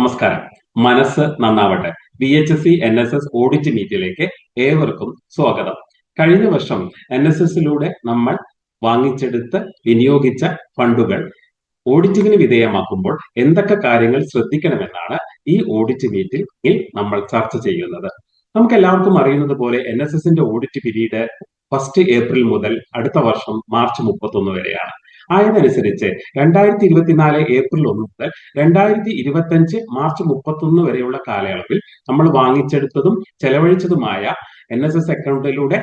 നമസ്കാരം. മനസ്സ് നന്നാവട്ടെ. VHSC NSS ഓഡിറ്റ് മീറ്റിലേക്ക് ഏവർക്കും സ്വാഗതം. കഴിഞ്ഞ വർഷം NSSലൂടെ നമ്മൾ വാങ്ങിച്ചെടുത്ത് വിനിയോഗിച്ച ഫണ്ടുകൾ ഓഡിറ്റിങ്ങിന് വിധേയമാക്കുമ്പോൾ എന്തൊക്കെ കാര്യങ്ങൾ ശ്രദ്ധിക്കണമെന്നാണ് ഈ ഓഡിറ്റ് മീറ്റിൽ നമ്മൾ ചർച്ച ചെയ്യുന്നത്. നമുക്ക് എല്ലാവർക്കും അറിയുന്നത് പോലെ NSSന്റെ ഓഡിറ്റ് പീരീഡ് 1 ഏപ്രിൽ മുതൽ അടുത്ത വർഷം മാർച്ച് 31 വരെയാണ്. ആയതനുസരിച്ച് 2024 ഏപ്രിൽ 1 മുതൽ 2025 മാർച്ച് 31 വരെയുള്ള കാലയളവിൽ നമ്മൾ വാങ്ങിച്ചെടുത്തതും ചെലവഴിച്ചതുമായ NSS അക്കൗണ്ടിലൂടെ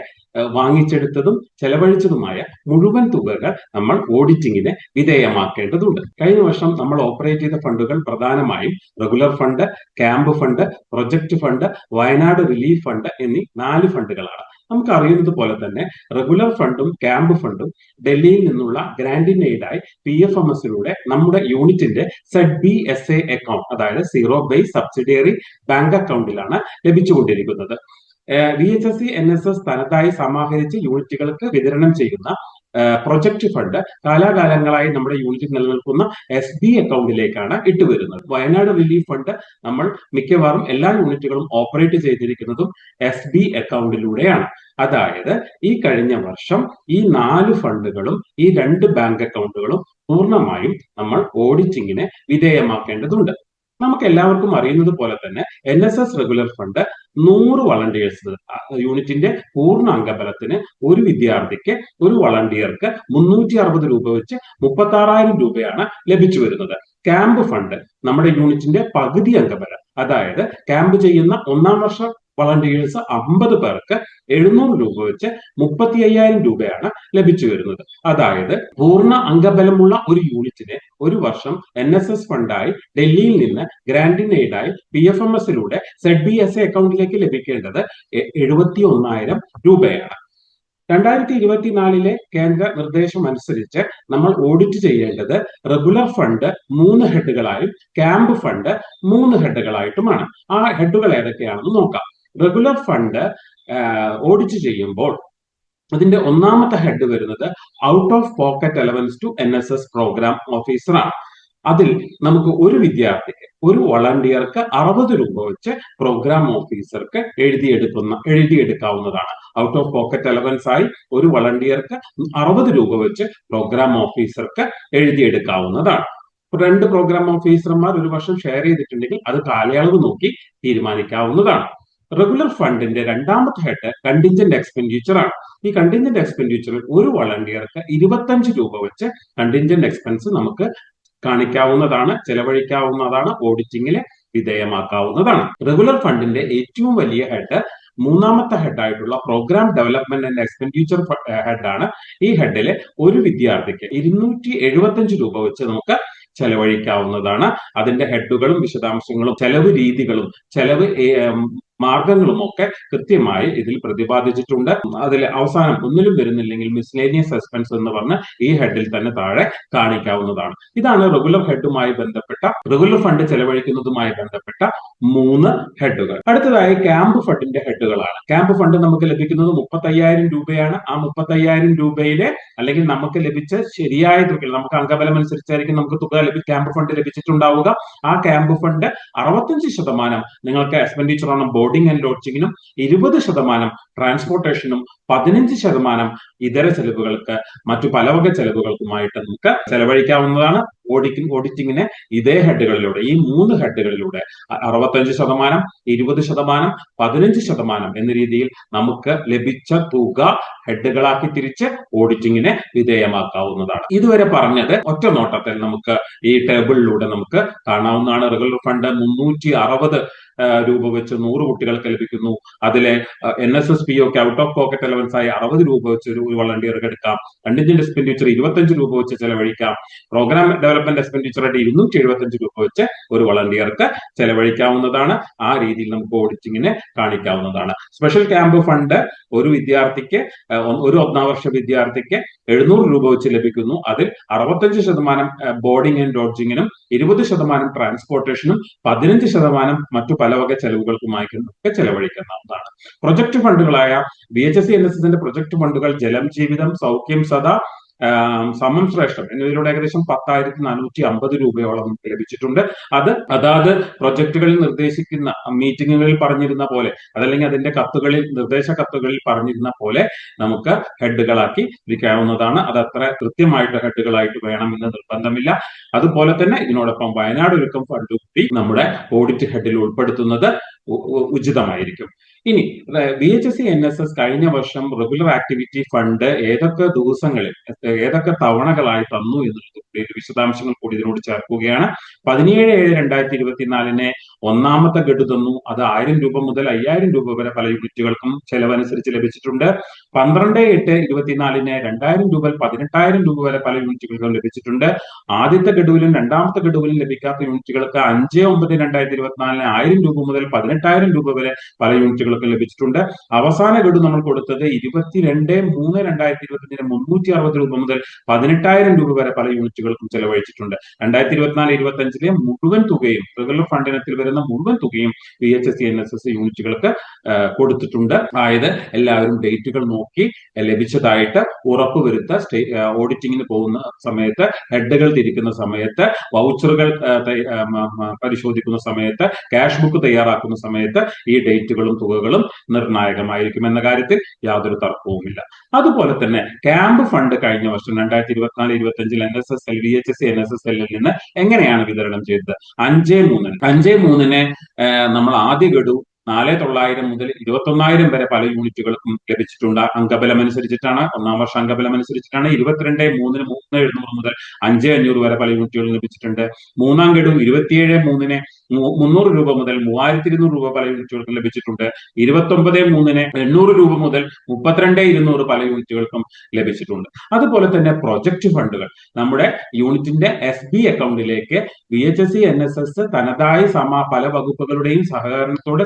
വാങ്ങിച്ചെടുത്തതും ചെലവഴിച്ചതുമായ മുഴുവൻ തുകകൾ നമ്മൾ ഓഡിറ്റിങ്ങിന് വിധേയമാക്കേണ്ടതുണ്ട്. കഴിഞ്ഞ വർഷം നമ്മൾ ഓപ്പറേറ്റ് ചെയ്ത ഫണ്ടുകൾ പ്രധാനമായും regular fund, camp fund, project fund, Wayanad relief fund എന്നീ 4 ഫണ്ടുകളാണ്. നമുക്ക് അറിയുന്നത് പോലെ തന്നെ റെഗുലർ ഫണ്ടും ക്യാമ്പ് ഫണ്ടും ഡൽഹിയിൽ നിന്നുള്ള ഗ്രാന്റ് ഇൻ എയ്ഡായി PFMSലൂടെ നമ്മുടെ യൂണിറ്റിന്റെ ZBSA അക്കൗണ്ട്, അതായത് സീറോ ബേസ് സബ്സിഡിയറി ബാങ്ക് അക്കൗണ്ടിലാണ് ലഭിച്ചുകൊണ്ടിരിക്കുന്നത്. VHSC NSS തനതായി സമാഹരിച്ച് യൂണിറ്റുകൾക്ക് വിതരണം ചെയ്യുന്ന പ്രൊജക്ട് ഫണ്ട് കാലാകാലങ്ങളായി നമ്മുടെ യൂണിറ്റിൽ നിലനിൽക്കുന്ന SB അക്കൗണ്ടിലേക്കാണ് ഇട്ടുവരുന്നത്. വയനാട് റിലീഫ് ഫണ്ട് നമ്മൾ മിക്കവാറും എല്ലാ യൂണിറ്റുകളും ഓപ്പറേറ്റ് ചെയ്തിരിക്കുന്നതും SB അക്കൗണ്ടിലൂടെയാണ്. അതായത് ഈ കഴിഞ്ഞ വർഷം ഈ 4 ഫണ്ടുകളും ഈ 2 ബാങ്ക് അക്കൗണ്ടുകളും പൂർണ്ണമായും നമ്മൾ ഓഡിറ്റിങ്ങിന് വിധേയമാക്കേണ്ടതുണ്ട്. നമുക്ക് എല്ലാവർക്കും അറിയുന്നത് പോലെ തന്നെ NSS റെഗുലർ ഫണ്ട് 100 വളണ്ടിയേഴ്സ് യൂണിറ്റിന്റെ പൂർണ്ണ അംഗബലത്തിന് ഒരു വിദ്യാർത്ഥിക്ക് ഒരു വളണ്ടിയർക്ക് 360 രൂപ വെച്ച് 36,000 രൂപയാണ് ലഭിച്ചു വരുന്നത്. ക്യാമ്പ് ഫണ്ട് നമ്മുടെ യൂണിറ്റിന്റെ പകുതി അംഗബലം, അതായത് ക്യാമ്പ് ചെയ്യുന്ന 1-ാം വർഷ വളണ്ടിയേഴ്സ് 50 പേർക്ക് 700 രൂപ വെച്ച് 35,000 രൂപയാണ് ലഭിച്ചു വരുന്നത്. അതായത് പൂർണ്ണ അംഗബലമുള്ള ഒരു യൂണിറ്റിന് ഒരു വർഷം NSS ഫണ്ടായി ഡൽഹിയിൽ നിന്ന് ഗ്രാന്റ് ഇൻ എയ്ഡായി PFMSലൂടെ ZBSA അക്കൗണ്ടിലേക്ക് ലഭിക്കേണ്ടത് 71,000 രൂപയാണ്. 2024 കേന്ദ്ര നിർദ്ദേശം അനുസരിച്ച് നമ്മൾ ഓഡിറ്റ് ചെയ്യേണ്ടത് റെഗുലർ ഫണ്ട് 3 ഹെഡുകളായും ക്യാമ്പ് ഫണ്ട് 3 ഹെഡുകളായിട്ടുമാണ്. ആ ഹെഡുകൾ ഏതൊക്കെയാണെന്ന് നോക്കാം. റെഗുലർ ഫണ്ട് ഓഡിറ്റ് ചെയ്യുമ്പോൾ അതിന്റെ 1-ാമത്തെ ഹെഡ് വരുന്നത് out of pocket allowance to NSS programme officer ആണ്. അതിൽ നമുക്ക് ഒരു വിദ്യാർത്ഥിക്ക് ഒരു വളണ്ടിയർക്ക് 60 രൂപ വെച്ച് പ്രോഗ്രാം ഓഫീസർക്ക് എഴുതിയെടുക്കാവുന്നതാണ്. ഔട്ട് ഓഫ് പോക്കറ്റ് അലവൻസ് ആയി ഒരു വളണ്ടിയർക്ക് 60 രൂപ വെച്ച് പ്രോഗ്രാം ഓഫീസർക്ക് എഴുതിയെടുക്കാവുന്നതാണ്. 2 പ്രോഗ്രാം ഓഫീസർമാർ ഒരു വർഷം ഷെയർ ചെയ്തിട്ടുണ്ടെങ്കിൽ അത് കാലയളവ് നോക്കി തീരുമാനിക്കാവുന്നതാണ്. റെഗുലർ ഫണ്ടിന്റെ 2-ാമത്തെ ഹെഡ് കണ്ടിൻജന്റ് എക്സ്പെൻഡിച്ചർ ആണ്. ഈ കണ്ടിൻജന്റ് എക്സ്പെൻഡിച്ചറിൽ ഒരു വളണ്ടിയർക്ക് 25 രൂപ വെച്ച് കണ്ടിൻജന്റ് എക്സ്പെൻസ് നമുക്ക് കാണിക്കാവുന്നതാണ്, ചെലവഴിക്കാവുന്നതാണ്, ഓഡിറ്റിങ്ങിന് വിധേയമാക്കാവുന്നതാണ്. റെഗുലർ ഫണ്ടിന്റെ ഏറ്റവും വലിയ ഹെഡ് 3-ാമത്തെ ഹെഡായിട്ടുള്ള പ്രോഗ്രാം ഡെവലപ്മെന്റ് ആൻഡ് എക്സ്പെൻഡിച്ചർ ഹെഡാണ്. ഈ ഹെഡില് ഒരു വിദ്യാർത്ഥിക്ക് 275 രൂപ വെച്ച് നമുക്ക് ചെലവഴിക്കാവുന്നതാണ്. അതിന്റെ ഹെഡുകളും വിശദാംശങ്ങളും ചെലവ് രീതികളും ചെലവ് മാർഗങ്ങളും ഒക്കെ കൃത്യമായി ഇതിൽ പ്രതിപാദിച്ചിട്ടുണ്ട്. അതിൽ അവസാനം ഒന്നിലും വരുന്നില്ലെങ്കിൽ മിസ്ലേനിയസ് എക്സ്പെൻസ് എന്ന് പറഞ്ഞ് ഈ ഹെഡിൽ തന്നെ താഴെ കാണിക്കാവുന്നതാണ്. ഇതാണ് റെഗുലർ ഹെഡുമായി ബന്ധപ്പെട്ട റെഗുലർ ഫണ്ട് ചെലവഴിക്കുന്നതുമായി ബന്ധപ്പെട്ട 3 ഹെഡുകൾ. അടുത്തതായി ക്യാമ്പ് ഫണ്ടിന്റെ ഹെഡുകളാണ്. ക്യാമ്പ് ഫണ്ട് നമുക്ക് ലഭിക്കുന്നത് 35,000 രൂപയാണ്. ആ 35,000 രൂപയിലെ അല്ലെങ്കിൽ നമുക്ക് ലഭിച്ച ശരിയായ തുക, നമുക്ക് അംഗബലം അനുസരിച്ചായിരിക്കും നമുക്ക് തുക ക്യാമ്പ് ഫണ്ട് ലഭിച്ചിട്ടുണ്ടാവുക. ആ ക്യാമ്പ് ഫണ്ട് 65% നിങ്ങൾക്ക് എക്സ്പെൻഡിച്ചർ ആണ് ബോർഡിംഗ് ആൻഡ് ലോഡ്ജിങ്ങിനും, 20% ട്രാൻസ്പോർട്ടേഷനും, 15% ഇതര ചെലവുകൾക്ക് മറ്റു പലവക ചെലവുകൾക്കുമായിട്ട് നമുക്ക് ചെലവഴിക്കാവുന്നതാണ്. ഓഡിറ്റിങ്ങിന് ഇതേ ഹെഡുകളിലൂടെ, ഈ 3 ഹെഡുകളിലൂടെ 65%, 20%, 15% എന്ന രീതിയിൽ നമുക്ക് ലഭിച്ച തുക ഹെഡുകളാക്കി തിരിച്ച് ഓഡിറ്റിങ്ങിന് വിധേയമാക്കാവുന്നതാണ്. ഇതുവരെ പറഞ്ഞത് ഒറ്റ നോട്ടത്തിൽ നമുക്ക് ഈ ടേബിളിലൂടെ നമുക്ക് കാണാവുന്നതാണ്. റെഗുലർ ഫണ്ട് 360 രൂപ വെച്ച് 100 കുട്ടികൾക്ക് ലഭിക്കുന്നു. അതിലെ NSS POക്ക് ഔട്ട് ഓഫ് പോക്കറ്റ് അലവൻസ് ആയി 60 രൂപ വെച്ച് ഒരു വളണ്ടിയർക്ക് എടുക്കാം. കണ്ടിൻജന്റ് എക്സ്പെൻഡിച്ചർ 25 രൂപ വെച്ച് ചെലവഴിക്കാം. പ്രോഗ്രാം ഡെവലപ്മെന്റ് എക്സ്പെൻഡിച്ചർ ആയിട്ട് 275 രൂപ വെച്ച് ഒരു വളണ്ടിയർക്ക് ചെലവഴിക്കാവുന്നതാണ്. ആ രീതിയിൽ നമുക്ക് ഓഡിറ്റിങ്ങിന് കാണിക്കാവുന്നതാണ്. സ്പെഷ്യൽ ക്യാമ്പ് ഫണ്ട് ഒരു വിദ്യാർത്ഥിക്ക് ഒരു 1-ാം വർഷ വിദ്യാർത്ഥിക്ക് 700 രൂപ വെച്ച് ലഭിക്കുന്നു. അതിൽ 65% ബോർഡിംഗ് ആൻഡ് ലോഡ്ജിങ്ങിനും, 20% ട്രാൻസ്പോർട്ടേഷനും, 15% മറ്റു പലവക ചെലവുകൾക്കുമായി ചെലവഴിക്കാവുന്നതാണ്. പ്രൊജക്ട് ഫണ്ടുകളായ VHSC NSSന്റെ പ്രൊജക്ട് ഫണ്ടുകൾ ജലം ജീവിതം, സൗഖ്യം സദാ, സമം ശ്രേഷ്ഠം എന്നിവയിലൂടെ ഏകദേശം 10,450 രൂപയോളം നമുക്ക് ലഭിച്ചിട്ടുണ്ട്. അത് അതാത് പ്രൊജക്ടുകളിൽ നിർദ്ദേശിക്കുന്ന മീറ്റിങ്ങുകളിൽ പറഞ്ഞിരുന്ന പോലെ, അതല്ലെങ്കിൽ അതിന്റെ കത്തുകളിൽ നിർദ്ദേശ കത്തുകളിൽ പറഞ്ഞിരുന്ന പോലെ നമുക്ക് ഹെഡുകളാക്കി വിൽക്കാവുന്നതാണ്. അത് അത്ര കൃത്യമായിട്ട് ഹെഡുകളായിട്ട് വേണമെന്ന് നിർബന്ധമില്ല. അതുപോലെ തന്നെ ഇതിനോടൊപ്പം വയനാട് ഒരുക്കം ഫണ്ട് കൂടി നമ്മുടെ ഓഡിറ്റ് ഹെഡിൽ ഉൾപ്പെടുത്തുന്നത് ഉചിതമായിരിക്കും. ഇനി VHSC NSS കഴിഞ്ഞ വർഷം റെഗുലർ ആക്ടിവിറ്റി ഫണ്ട് ഏതൊക്കെ ദിവസങ്ങളിൽ ഏതൊക്കെ തവണകളായി തന്നു എന്നുള്ളത് വിശദാംശങ്ങൾ കൂടി ഇതിനോട് ചേർക്കുകയാണ്. 17/7/2024 ഒന്നാമത്തെ ഗഡു തന്നു. അത് 1000 രൂപ മുതൽ 5000 രൂപ വരെ പല യൂണിറ്റുകൾക്കും ചെലവനുസരിച്ച് ലഭിച്ചിട്ടുണ്ട്. 12/8/2024 2000 രൂപ 18,000 രൂപ വരെ പല യൂണിറ്റുകൾക്കും ലഭിച്ചിട്ടുണ്ട്. ആദ്യത്തെ ഗഡുവിലും രണ്ടാമത്തെ ഗഡുവിലും ലഭിക്കാത്ത യൂണിറ്റുകൾക്ക് 5/9/2024 1000 രൂപ മുതൽ 18,000 രൂപ വരെ പല യൂണിറ്റുകൾക്കും ലഭിച്ചിട്ടുണ്ട്. അവസാന ഗഡു നമ്മൾ കൊടുത്തത് 22/3/2025 360 രൂപ മുതൽ 18,000 രൂപ വരെ പല യൂണിറ്റുകൾക്കും ചെലവഴിച്ചിട്ടുണ്ട്. 2024-25 മുഴുവൻ തുകയും റെഗുലർ ഫണ്ട് ഇനത്തിൽ വരുന്ന മുഴുവൻ തുകയും VHSC NSS യൂണിറ്റുകൾക്ക് കൊടുത്തിട്ടുണ്ട്. അതായത് എല്ലാവരും ഡേറ്റുകൾ നോക്കി ലഭിച്ചതായിട്ട് ഉറപ്പുവരുത്ത ഓഡിറ്റിങ്ങിന് പോകുന്ന സമയത്ത്, ഹെഡുകൾ തിരിക്കുന്ന സമയത്ത്, വൗച്ചറുകൾ പരിശോധിക്കുന്ന സമയത്ത്, ക്യാഷ് ബുക്ക് തയ്യാറാക്കുന്ന സമയത്ത് ഈ ഡേറ്റുകളും തുകകളും നിർണായകമായിരിക്കും എന്ന കാര്യത്തിൽ യാതൊരു തർക്കവുമില്ല. അതുപോലെ തന്നെ ക്യാമ്പ് ഫണ്ട് കഴിഞ്ഞ വർഷം 2024-25 NSSL VHSC NSSL-ൽ നിന്ന് എങ്ങനെയാണ് വിതരണം ചെയ്തത്? 5/3 നമ്മൾ ആദ്യ ഗഡു 4,900 മുതൽ 21,000 വരെ പല യൂണിറ്റുകൾക്കും ലഭിച്ചിട്ടുണ്ട്. അംഗബലം അനുസരിച്ചിട്ടാണ്, ഒന്നാം വർഷ അംഗബലം അനുസരിച്ചിട്ടാണ്. 22/3 3,700 മുതൽ 5,500 വരെ പല യൂണിറ്റുകളും ലഭിച്ചിട്ടുണ്ട്. മൂന്നാം ഗഡു 27/3 300 രൂപ മുതൽ 3,200 രൂപ പല യൂണിറ്റുകൾക്കും ലഭിച്ചിട്ടുണ്ട്. 29/3 800 രൂപ മുതൽ 32,200 പല യൂണിറ്റുകൾക്കും ലഭിച്ചിട്ടുണ്ട്. അതുപോലെ തന്നെ പ്രൊജക്ട് ഫണ്ടുകൾ നമ്മുടെ യൂണിറ്റിന്റെ SB അക്കൗണ്ടിലേക്ക് VHSC NSS തനതായി പല വകുപ്പുകളുടെയും സഹകരണത്തോടെ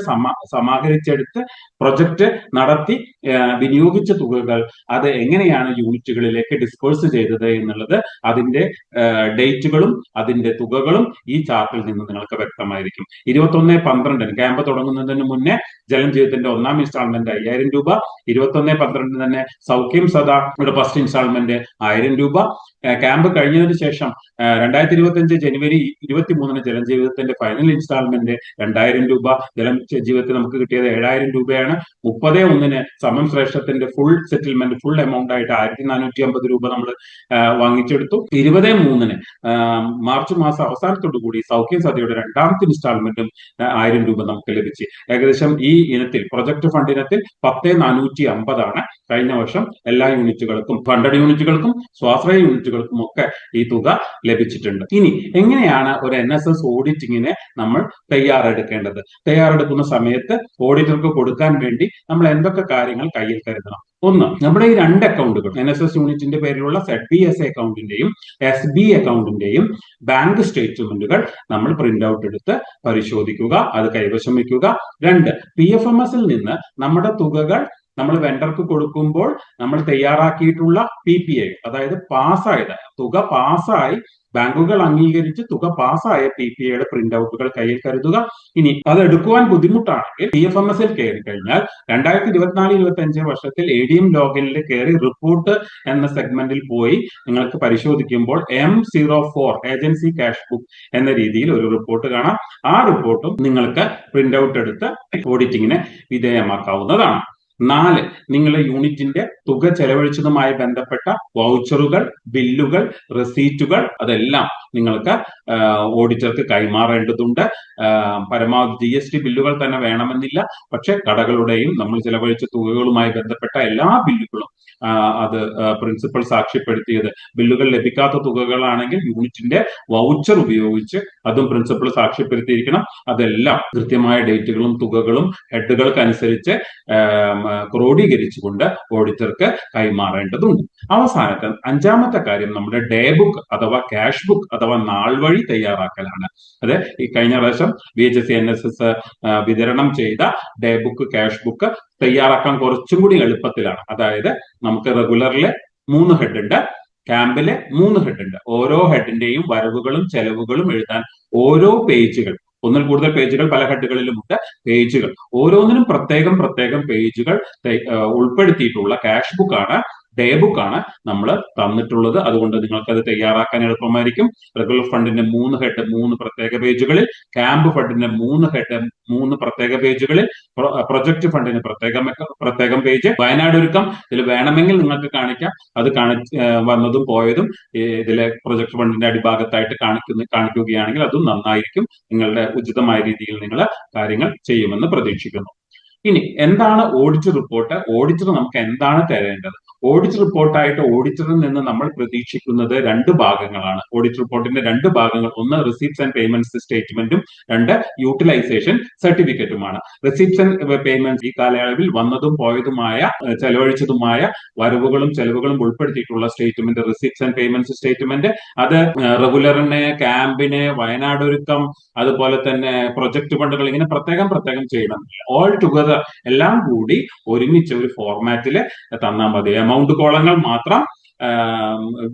സമാഹരിച്ചെടുത്ത് പ്രൊജക്ട് നടത്തി വിനിയോഗിച്ച തുകകൾ അത് എങ്ങനെയാണ് യൂണിറ്റുകളിലേക്ക് ഡിസ്പേഴ്സ് ചെയ്തത് എന്നുള്ളത്, അതിന്റെ ഡേറ്റുകളും അതിന്റെ തുകകളും ഈ ചാർട്ടിൽ നിന്ന് നിങ്ങൾക്ക് വ്യക്തമായിരിക്കും. 21/12 ക്യാമ്പ് തുടങ്ങുന്നതിന് മുന്നേ ജലം ജീവിതത്തിന്റെ ഒന്നാം ഇൻസ്റ്റാൾമെന്റ് 5,000 രൂപ, 21/12 തന്നെ സൗഖ്യം സദാ ഫസ്റ്റ് ഇൻസ്റ്റാൾമെന്റ് 1000 രൂപ, ക്യാമ്പ് കഴിഞ്ഞതിന് ശേഷം 2025 ജനുവരി 23 ജലം ജീവിതത്തിന്റെ ഫൈനൽ ഇൻസ്റ്റാൾമെന്റ് 2,000 രൂപ, ജലം ജീവിതത്തിൽ നമുക്ക് കിട്ടിയത് 7,000 രൂപയാണ്. 30/1 സമം ശ്രേഷ്ഠത്തിന്റെ ഫുൾ സെറ്റിൽമെന്റ് ഫുൾ എമൗണ്ട് ആയിട്ട് 1,450 രൂപ നമ്മൾ വാങ്ങിച്ചെടുത്തു. 20/3 മാർച്ച് മാസം അവസാനത്തോടു കൂടി സൗഖ്യം സദ്യയുടെ രണ്ടാമത്തെ ഇൻസ്റ്റാൾമെന്റും 1000 രൂപ നമുക്ക് ലഭിച്ചു. ഏകദേശം ഈ ഇനത്തിൽ പ്രൊജക്ട് ഫണ്ട് ഇനത്തിൽ 10,450 ആണ് കഴിഞ്ഞ വർഷം എല്ലാ യൂണിറ്റുകൾക്കും, ഫണ്ടഡ് യൂണിറ്റുകൾക്കും സ്വാശ്രയ യൂണിറ്റുകൾക്കും ഒക്കെ ഈ തുക ലഭിച്ചിട്ടുണ്ട്. ഇനി എങ്ങനെയാണ് ഒരു NSS ഓഡിറ്റിങ്ങിനെ നമ്മൾ തയ്യാറെടുക്കുന്ന സമയത്ത് ഓഡിറ്റർക്ക് കൊടുക്കാൻ വേണ്ടി നമ്മൾ എന്തൊക്കെ കാര്യങ്ങൾ കയ്യിൽ കരുതണം? ഒന്ന്, നമ്മുടെ ഈ രണ്ട് അക്കൗണ്ടുകൾ NSS യൂണിറ്റിന്റെ പേരിലുള്ള ZBSA അക്കൗണ്ടിന്റെയും SB അക്കൗണ്ടിന്റെയും ബാങ്ക് സ്റ്റേറ്റ്മെന്റുകൾ നമ്മൾ പ്രിന്റ് ഔട്ട് എടുത്ത് പരിശോധിക്കുക, അത് കൈവശം വയ്ക്കുക. 2, PFMS-ൽ നിന്ന് നമ്മുടെ തുകകൾ നമ്മൾ വെണ്ടർക്ക് കൊടുക്കുമ്പോൾ നമ്മൾ തയ്യാറാക്കിയിട്ടുള്ള PPI, അതായത് തുക പാസ്സായി ബാങ്കുകൾ അംഗീകരിച്ച് തുക പാസ്സായ PPIയുടെ പ്രിന്റ് ഔട്ടുകൾ കയ്യിൽ കരുതുക. ഇനി അത് എടുക്കുവാൻ ബുദ്ധിമുട്ടാണെങ്കിൽ PFMS-ൽ കയറി കഴിഞ്ഞാൽ 2024-25 വർഷത്തിൽ ADM ലോഗിനിൽ കയറി റിപ്പോർട്ട് എന്ന സെഗ്മെന്റിൽ പോയി നിങ്ങൾക്ക് പരിശോധിക്കുമ്പോൾ M04 ഏജൻസി ക്യാഷ് ബുക്ക് എന്ന രീതിയിൽ ഒരു റിപ്പോർട്ട് കാണാം. ആ റിപ്പോർട്ടും നിങ്ങൾക്ക് പ്രിന്റ് ഔട്ട് എടുത്ത് ഓഡിറ്റിങ്ങിന് വിധേയമാക്കാവുന്നതാണ്. 4, നിങ്ങളുടെ യൂണിറ്റിന്റെ തുക ചെലവഴിച്ചതുമായി ബന്ധപ്പെട്ട വൗച്ചറുകൾ, ബില്ലുകൾ, റെസീറ്റുകൾ അതെല്ലാം നിങ്ങൾക്ക് ഓഡിറ്റർക്ക് കൈമാറേണ്ടതുണ്ട്. പരമാവധി GST ബില്ലുകൾ തന്നെ വേണമെന്നില്ല, പക്ഷെ കടകളുടെയും നമ്മൾ ചെലവഴിച്ച തുകകളുമായി ബന്ധപ്പെട്ട എല്ലാ ബില്ലുകളും അത് പ്രിൻസിപ്പൽ സാക്ഷ്യപ്പെടുത്തിയത്, ബില്ലുകൾ ലഭിക്കാത്ത തുകകളാണെങ്കിൽ യൂണിറ്റിന്റെ വൗച്ചർ ഉപയോഗിച്ച് അതും പ്രിൻസിപ്പൽ സാക്ഷ്യപ്പെടുത്തിയിരിക്കണം. അതെല്ലാം കൃത്യമായ ഡേറ്റുകളും തുകകളും ഹെഡുകൾക്കനുസരിച്ച് ക്രോഡീകരിച്ചുകൊണ്ട് ഓഡിറ്റർക്ക് കൈമാറേണ്ടതുണ്ട്. അവസാനത്തെ 5ാമത്തെ കാര്യം നമ്മുടെ ഡേ ബുക്ക് അഥവാ ക്യാഷ് ബുക്ക് അഥവാ നാൾ വഴി തയ്യാറാക്കലാണ്. അത് ഈ കഴിഞ്ഞ പ്രാവശ്യം VHSC NSS വിതരണം ചെയ്ത ഡേ ബുക്ക്, ക്യാഷ് ബുക്ക് തയ്യാറാക്കാൻ കുറച്ചും കൂടി എളുപ്പത്തിലാണ്. അതായത് നമുക്ക് റെഗുലറിലെ 3 ഹെഡ് ഉണ്ട്, ക്യാമ്പിലെ 3 ഹെഡ് ഉണ്ട്. ഓരോ ഹെഡിന്റെയും വരവുകളും ചെലവുകളും എഴുതാൻ ഓരോ പേജുകൾ, ഒന്നിൽ കൂടുതൽ പേജുകൾ പല ഹെഡുകളിലുമുണ്ട്, പേജുകൾ ഓരോന്നിനും പ്രത്യേകം പേജുകൾ ഉൾപ്പെടുത്തിയിട്ടുള്ള ക്യാഷ് ബുക്കാണ് ഡേ ബുക്ക് ആണ് നമ്മൾ തന്നിട്ടുള്ളത്. അതുകൊണ്ട് നിങ്ങൾക്ക് അത് തയ്യാറാക്കാൻ എളുപ്പമായിരിക്കും. റെഗുലർ ഫണ്ടിന്റെ 3 ഹെഡ് 3 പ്രത്യേക പേജുകളിൽ, ക്യാമ്പ് ഫണ്ടിന്റെ 3 ഹെഡ് 3 പ്രത്യേക പേജുകളിൽ, പ്രൊജക്ട് ഫണ്ടിന് പ്രത്യേകം പേജ്. വയനാട് ഒരുക്കം ഇതിൽ വേണമെങ്കിൽ നിങ്ങൾക്ക് കാണിക്കാം. അത് വന്നതും പോയതും ഇതിലെ പ്രൊജക്ട് ഫണ്ടിന്റെ അടിഭാഗത്തായിട്ട് കാണിക്കുകയാണെങ്കിൽ അതും നന്നായിരിക്കും. നിങ്ങളുടെ ഉചിതമായ രീതിയിൽ നിങ്ങൾ കാര്യങ്ങൾ ചെയ്യുമെന്ന് പ്രതീക്ഷിക്കുന്നു. ഇനി എന്താണ് ഓഡിറ്റ് റിപ്പോർട്ട്? ഓഡിറ്റർ നമുക്ക് എന്താണ് തരേണ്ടത്? ഓഡിറ്റ് റിപ്പോർട്ടായിട്ട് ഓഡിറ്ററിൽ നിന്ന് നമ്മൾ പ്രതീക്ഷിക്കുന്നത് 2 ഭാഗങ്ങളാണ്. ഓഡിറ്റ് റിപ്പോർട്ടിന്റെ 2 ഭാഗങ്ങൾ, ഒന്ന് റിസീപ്റ്റ്സ് ആൻഡ് പേയ്മെന്റ്സ് സ്റ്റേറ്റ്മെന്റും 2 യൂട്ടിലൈസേഷൻ സർട്ടിഫിക്കറ്റുമാണ്. റിസീപ്റ്റ്സ് ആൻഡ് പേയ്മെന്റ്സ് ഈ കാലയളവിൽ വന്നതും പോയതുമായ ചെലവഴിച്ചതുമായ വരവുകളും ചെലവുകളും ഉൾപ്പെടുത്തിയിട്ടുള്ള statement, receipts and payments statement. അത് റെഗുലറിന്, ക്യാമ്പിന്, വയനാട് ഒരുക്കം, അതുപോലെ തന്നെ പ്രൊജക്ട് ഫണ്ടുകൾ, ഇങ്ങനെ പ്രത്യേകം ചെയ്യണം. ഓൾ ടുഗദർ എല്ലാം കൂടി ഒരുമിച്ച് ഒരു ഫോർമാറ്റിൽ തന്നാൽ മതി. എമൗണ്ട് കോളങ്ങൾ മാത്രം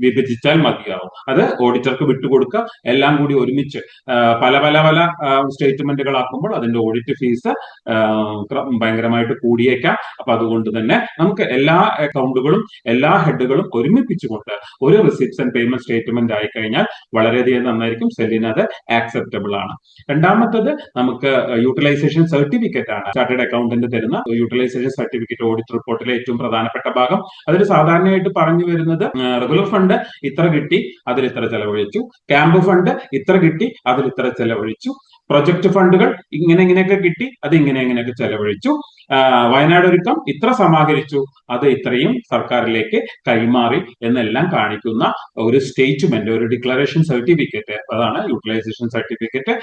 വിഭജിച്ചാൽ മതിയാവും. അത് ഓഡിറ്റർക്ക് വിട്ടുകൊടുക്കുക. എല്ലാം കൂടി ഒരുമിച്ച് പല സ്റ്റേറ്റ്മെന്റുകളാക്കുമ്പോൾ അതിന്റെ ഓഡിറ്റ് ഫീസ് ഭയങ്കരമായിട്ട് കൂടിയേക്കാം. അപ്പൊ അതുകൊണ്ട് തന്നെ നമുക്ക് എല്ലാ അക്കൗണ്ടുകളും എല്ലാ ഹെഡുകളും ഒരുമിപ്പിച്ചുകൊണ്ട് ഒരു റിസിപ്റ്റ്സ് ആൻഡ് പേയ്മെന്റ് സ്റ്റേറ്റ്മെന്റ് ആയി കഴിഞ്ഞാൽ വളരെയധികം നന്നായിരിക്കും. സെല്ലിന് അത് ആക്സെപ്റ്റബിൾ ആണ്. രണ്ടാമത്തത് നമുക്ക് യൂട്ടിലൈസേഷൻ സർട്ടിഫിക്കറ്റ് ആണ്. ചാർട്ടേഡ് അക്കൗണ്ടന്റ് തരുന്ന യൂട്ടിലൈസേഷൻ സർട്ടിഫിക്കറ്റ് ഓഡിറ്റ് റിപ്പോർട്ടിലെ ഏറ്റവും പ്രധാനപ്പെട്ട ഭാഗം. അതിൽ സാധാരണയായിട്ട് പറഞ്ഞു വരുന്നത് റെഗുലർ ഫണ്ട് ഇത്ര കിട്ടി, അതിൽ ഇത്ര ചെലവഴിച്ചു. ക്യാമ്പ് ഫണ്ട് ഇത്ര കിട്ടി, അതിൽ ഇത്ര ചെലവഴിച്ചു. പ്രൊജക്ട് ഫണ്ടുകൾ ഇങ്ങനെയൊക്കെ കിട്ടി, അത് ഇങ്ങനെയൊക്കെ ചെലവഴിച്ചു. വയനാട് ഒരുക്കം ഇത്ര സമാഹരിച്ചു, അത് ഇത്രയും സർക്കാരിലേക്ക് കൈമാറി എന്നെല്ലാം കാണിക്കുന്ന ഒരു സ്റ്റേറ്റ്മെന്റ്, ഒരു ഡിക്ലറേഷൻ സർട്ടിഫിക്കറ്റ്, അതാണ് യൂട്ടിലൈസേഷൻ സർട്ടിഫിക്കറ്റ്.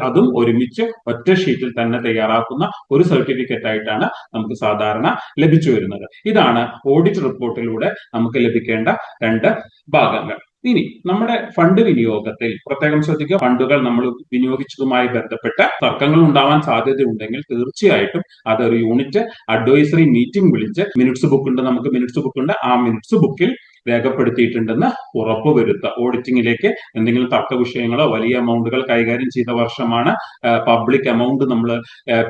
അതും ഒരുമിച്ച് ഒറ്റ ഷീറ്റിൽ തന്നെ തയ്യാറാക്കുന്ന ഒരു സർട്ടിഫിക്കറ്റ് ആയിട്ടാണ് നമുക്ക് സാധാരണ ലഭിച്ചു വരുന്നത്. ഇതാണ് ഓഡിറ്റ് റിപ്പോർട്ടിലൂടെ നമുക്ക് ലഭിക്കേണ്ട 2 ഭാഗങ്ങൾ. ഇനി നമ്മുടെ ഫണ്ട് വിനിയോഗത്തിൽ പ്രത്യേകം ശ്രദ്ധിക്കുക. ഫണ്ടുകൾ നമ്മൾ വിനിയോഗിച്ചതുമായി ബന്ധപ്പെട്ട തർക്കങ്ങൾ ഉണ്ടാവാൻ സാധ്യതയുണ്ടെങ്കിൽ തീർച്ചയായിട്ടും അതൊരു യൂണിറ്റ് അഡ്വൈസറി മീറ്റിംഗ് വിളിച്ച്, മിനിറ്റ്സ് ബുക്ക് ഉണ്ട്, നമുക്ക് മിനിറ്റ്സ് ബുക്ക് ഉണ്ട്, ആ മിനിറ്റ്സ് ബുക്കിൽ രേഖപ്പെടുത്തിയിട്ടുണ്ടെന്ന് ഉറപ്പുവരുത്തുക. ഓഡിറ്റിംഗിലേക്ക് എന്തെങ്കിലും തർക്ക വിഷയങ്ങളോ വലിയ എമൗണ്ടുകൾ കൈകാര്യം ചെയ്ത വർഷമാണ്, പബ്ലിക് എമൗണ്ട് നമ്മൾ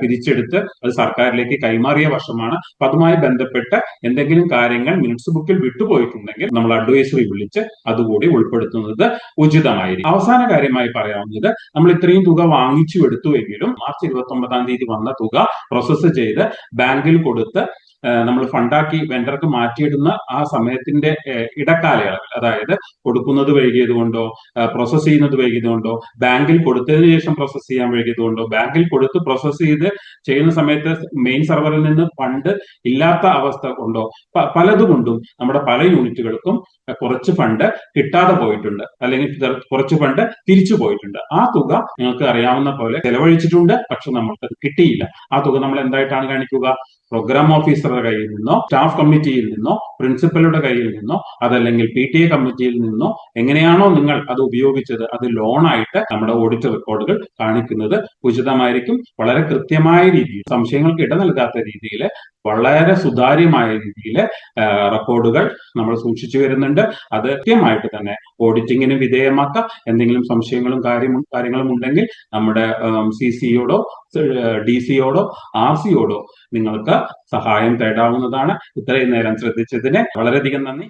പിരിച്ചെടുത്ത് അത് സർക്കാരിലേക്ക് കൈമാറിയ വർഷമാണ്. അപ്പൊ അതുമായി ബന്ധപ്പെട്ട എന്തെങ്കിലും കാര്യങ്ങൾ മിനിറ്റ്സ് ബുക്കിൽ വിട്ടുപോയിട്ടുണ്ടെങ്കിൽ നമ്മൾ അഡ്വൈസറി വിളിച്ച് അതുകൂടി ഉൾപ്പെടുത്തുന്നത് ഉചിതമായിരിക്കും. അവസാന കാര്യമായി പറയാവുന്നത്, നമ്മൾ ഇത്രയും തുക വാങ്ങിച്ചു എടുത്തുവെങ്കിലും മാർച്ച് 29-ാം തീയതി വന്ന തുക പ്രോസസ്സ് ചെയ്ത് ബാങ്കിൽ കൊടുത്ത് നമ്മൾ ഫണ്ടാക്കി വെണ്ടർക്ക് മാറ്റിയിടുന്ന ആ സമയത്തിന്റെ ഇടക്കാലയളവിൽ, അതായത് കൊടുക്കുന്നത് വൈകിയത് കൊണ്ടോ പ്രോസസ് ചെയ്യുന്നത് വൈകിയത് കൊണ്ടോ, ബാങ്കിൽ കൊടുത്തതിന് ശേഷം പ്രോസസ് ചെയ്യാൻ വൈകിയത് കൊണ്ടോ, ബാങ്കിൽ കൊടുത്ത് പ്രോസസ് ചെയ്യുന്ന സമയത്ത് മെയിൻ സെർവറിൽ നിന്ന് ഫണ്ട് ഇല്ലാത്ത അവസ്ഥ കൊണ്ടോ, പലതുകൊണ്ടും നമ്മുടെ പല യൂണിറ്റുകൾക്കും കുറച്ച് ഫണ്ട് കിട്ടാതെ പോയിട്ടുണ്ട്, അല്ലെങ്കിൽ കുറച്ച് ഫണ്ട് തിരിച്ചു പോയിട്ടുണ്ട്. ആ തുക നിങ്ങൾക്ക് അറിയാവുന്ന പോലെ ചെലവഴിച്ചിട്ടുണ്ട്, പക്ഷെ നമ്മൾക്കത് കിട്ടിയില്ല. ആ തുക നമ്മൾ എന്തായിട്ടാണ് കാണിക്കുക? പ്രോഗ്രാം ഓഫീസറുടെ കയ്യിൽ നിന്നോ, സ്റ്റാഫ് കമ്മിറ്റിയിൽ നിന്നോ, പ്രിൻസിപ്പലുടെ കയ്യിൽ നിന്നോ, അതല്ലെങ്കിൽ PTA കമ്മിറ്റിയിൽ നിന്നോ എങ്ങനെയാണോ നിങ്ങൾ അത് ഉപയോഗിച്ചത് അത് ലോണായിട്ട് നമ്മുടെ ഓഡിറ്റ് റെക്കോർഡുകൾ കാണിക്കുന്നത് ഉചിതമായിരിക്കും. വളരെ കൃത്യമായ രീതിയിൽ, സംശയങ്ങൾക്ക് ഇട നൽകാത്ത രീതിയിൽ, വളരെ സുതാര്യമായ രീതിയിൽ റെക്കോർഡുകൾ നമ്മൾ സൂക്ഷിച്ചു വരുന്നുണ്ട്. അത് കൃത്യമായിട്ട് തന്നെ ഓഡിറ്റിങ്ങിന് വിധേയമാക്കാം. എന്തെങ്കിലും സംശയങ്ങളും കാര്യങ്ങളും ഉണ്ടെങ്കിൽ നമ്മുടെ CCയോടോ DCയോടോ RCയോടോ നിങ്ങൾക്ക് സഹായം തേടാവുന്നതാണ്. ഇത്രയും നേരം ശ്രദ്ധിച്ചതിന് വളരെയധികം നന്ദി.